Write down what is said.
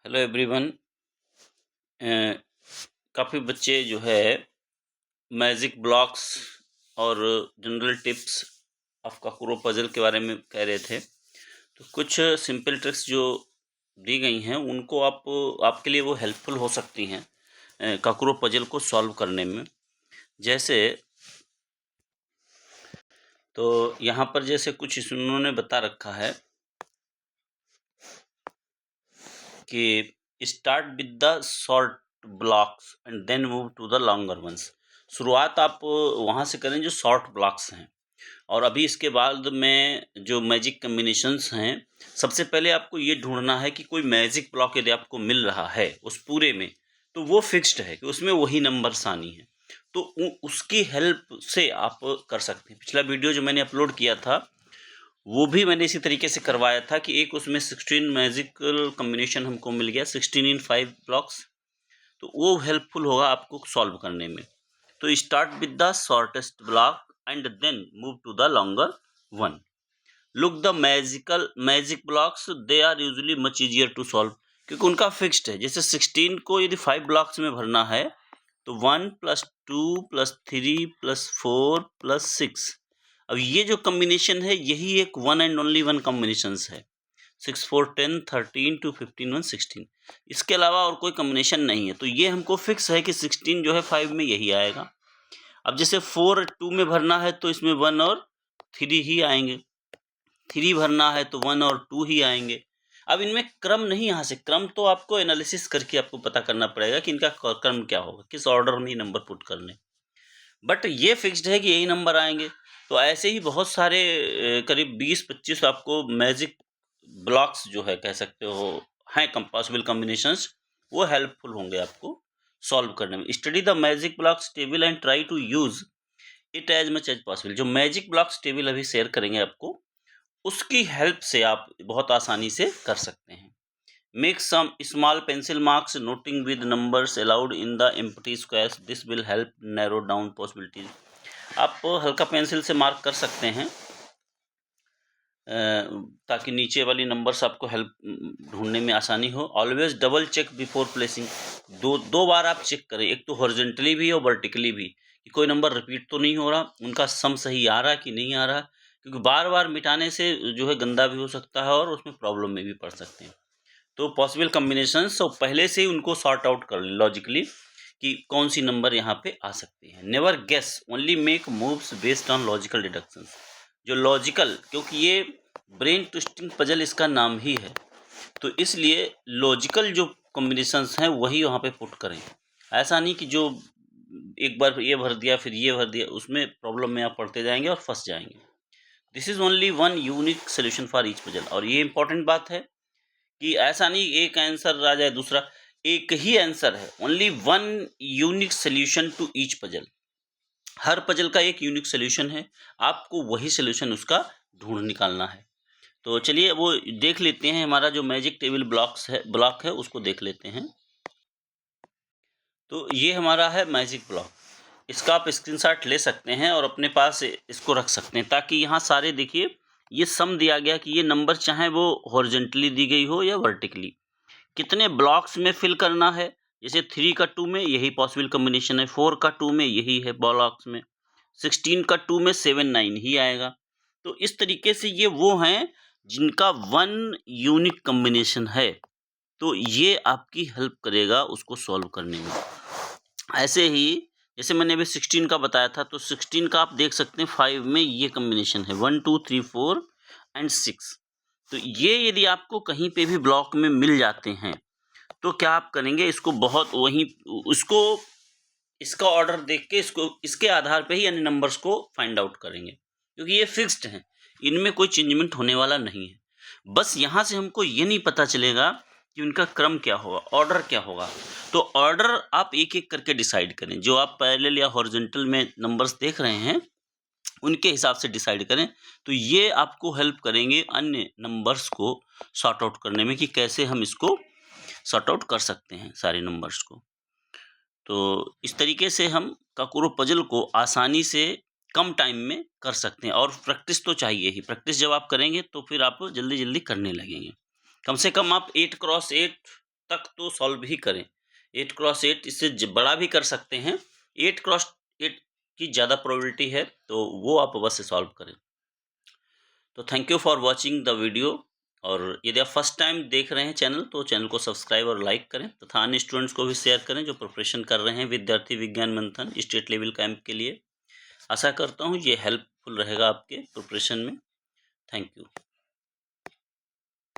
Hello everyone. काफ़ी बच्चे जो है मैजिक ब्लॉक्स और जनरल टिप्स ऑफ काकरो पजल के बारे में कह रहे थे। तो कुछ सिंपल ट्रिक्स जो दी गई हैं उनको आपके लिए वो हेल्पफुल हो सकती हैं काकरो पजल को सॉल्व करने में। जैसे तो यहाँ पर जैसे कुछ उन्होंने बता रखा है कि start with the short blocks and then move to the longer ones. शुरुआत आप वहाँ से करें जो शॉर्ट ब्लॉक्स हैं, और अभी इसके बाद में जो मैजिक कम्बिनेशंस हैं, सबसे पहले आपको ये ढूंढना है कि कोई मैजिक ब्लॉक यदि आपको मिल रहा है उस पूरे में, तो वो फिक्स्ड है कि उसमें वही नंबर्स आनी है। तो उसकी हेल्प से आप कर सकते हैं। पिछला वीडियो जो मैंने अपलोड किया था वो भी मैंने इसी तरीके से करवाया था कि एक उसमें 16 मैजिकल कॉम्बिनेशन हमको मिल गया, 16 इन 5 ब्लॉक्स। तो वो हेल्पफुल होगा आपको सॉल्व करने में। तो start with the shortest block and then move to the longer one. Look the magic blocks, they are usually much easier to solve, क्योंकि उनका फिक्स्ड है। जैसे 16 को यदि 5 ब्लॉक्स में भरना है तो 1 + 2 + 3 + 4 + 6। अब ये जो कॉम्बिनेशन है यही एक one and only one combination है। 6 4 10 13 2 15 1 16। इसके अलावा और कोई कॉम्बिनेशन नहीं है। तो ये हमको फिक्स है कि 16 जो है 5 में यही आएगा। अब जैसे 4 2 में भरना है तो इसमें 1 और 3 ही आएंगे। 3 भरना है तो 1 और 2 ही आएंगे। अब इनमें क्रम नहीं, यहाँ से क्रम तो आपको एनालिसिस करके आपको पता करना पड़ेगा कि इनका क्रम क्या होगा, किस ऑर्डर में ये नंबर पुट करने। बट ये फिक्स्ड है कि यही नंबर आएंगे। तो ऐसे ही बहुत सारे करीब 20-25 आपको मैजिक ब्लॉक्स जो है कह सकते हो हैं पॉसिबल कॉम्बिनेशंस, वो हेल्पफुल होंगे आपको सॉल्व करने में। Study the magic blocks table and try to use it as much as possible. जो मैजिक ब्लॉक्स टेबल अभी शेयर करेंगे आपको, उसकी हेल्प से आप बहुत आसानी से कर सकते हैं। Make some small pencil marks noting with numbers allowed in the empty squares, this will help narrow down possibilities. आप हल्का पेंसिल से मार्क कर सकते हैं ताकि नीचे वाली नंबर्स आपको हेल्प ढूंढने में आसानी हो। Always double check before placing. दो बार आप चेक करें, एक तो हॉरिजॉन्टली भी और वर्टिकली भी, कि कोई नंबर रिपीट तो नहीं हो रहा, उनका सम सही आ रहा कि नहीं आ रहा। क्योंकि बार बार मिटाने से जो है गंदा भी हो सकता है और उसमें प्रॉब्लम में भी पड़ सकते हैं। तो पॉसिबल कम्बिनेशंस तो पहले से ही उनको सॉर्ट आउट कर लें लॉजिकली कि कौन सी नंबर यहाँ पे आ सकती है। Never guess, only make moves based on logical deductions. जो लॉजिकल, क्योंकि ये ब्रेन ट्विस्टिंग पजल इसका नाम ही है, तो इसलिए लॉजिकल जो कॉम्बिनेशंस हैं वही वहाँ पे पुट करें। ऐसा नहीं कि जो एक बार ये भर दिया फिर ये भर दिया, उसमें प्रॉब्लम में आप पढ़ते जाएंगे और फंस जाएंगे। This is only one unique solution for each puzzle. और ये इंपॉर्टेंट बात है कि ऐसा नहीं एक आंसर आ जाए दूसरा, एक ही आंसर है। Only one unique solution to each puzzle. हर पजल का एक यूनिक सोल्यूशन है, आपको वही सोल्यूशन उसका ढूंढ निकालना है। तो चलिए वो देख लेते हैं। हमारा जो मैजिक टेबल ब्लॉक है उसको देख लेते हैं। तो ये हमारा है मैजिक ब्लॉक। इसका आप स्क्रीनशॉट ले सकते हैं और अपने पास इसको रख सकते हैं, ताकि यहाँ सारे देखिए ये सम दिया गया कि ये नंबर चाहे वो हॉरिजॉन्टली दी गई हो या वर्टिकली, कितने ब्लॉक्स में फिल करना है। जैसे 3 का 2 में यही पॉसिबल कॉम्बिनेशन है, 4 का 2 में यही है ब्लॉक्स में, 16 का 2 में 7 9 ही आएगा। तो इस तरीके से ये वो हैं जिनका वन यूनिक कॉम्बिनेशन है। तो ये आपकी हेल्प करेगा उसको सॉल्व करने में। ऐसे ही जैसे मैंने अभी 16 का बताया था, तो 16 का आप देख सकते हैं 5 में ये कॉम्बिनेशन है 1 2 3 4 एंड 6। तो ये यदि आपको कहीं पे भी ब्लॉक में मिल जाते हैं तो क्या आप करेंगे, इसको बहुत वहीं उसको इसका ऑर्डर देख के इसको इसके आधार पे ही अन्य नंबर्स को फाइंड आउट करेंगे, क्योंकि ये फिक्स्ड हैं, इनमें कोई चेंजमेंट होने वाला नहीं है। बस यहाँ से हमको ये नहीं पता चलेगा कि उनका क्रम क्या होगा, ऑर्डर क्या होगा। तो ऑर्डर आप एक एक करके डिसाइड करें। जो आप पैरेलल या हॉरिजॉन्टल में नंबर्स देख रहे हैं उनके हिसाब से डिसाइड करें। तो ये आपको हेल्प करेंगे अन्य नंबर्स को सॉर्ट आउट करने में कि कैसे हम इसको सॉर्ट आउट कर सकते हैं सारे नंबर्स को। तो इस तरीके से हम काकरो पजल को आसानी से कम टाइम में कर सकते हैं। और प्रैक्टिस तो चाहिए ही। प्रैक्टिस जब आप करेंगे तो फिर आप जल्दी जल्दी करने लगेंगे। कम से कम आप 8 क्रॉस 8 तक तो सॉल्व ही करें। 8x8 इससे बड़ा भी कर सकते हैं। 8x8 की ज़्यादा प्रोबेबिलिटी है, तो वो आप अवश्य सॉल्व करें। तो thank you for watching the video. और यदि आप फर्स्ट टाइम देख रहे हैं चैनल, तो चैनल को सब्सक्राइब और लाइक करें तथा अन्य स्टूडेंट्स को भी शेयर करें जो प्रिपरेशन कर रहे हैं विद्यार्थी विज्ञान मंथन स्टेट लेवल कैंप के लिए। आशा करता हूँ ये हेल्पफुल रहेगा आपके प्रिपरेशन में। Thank you.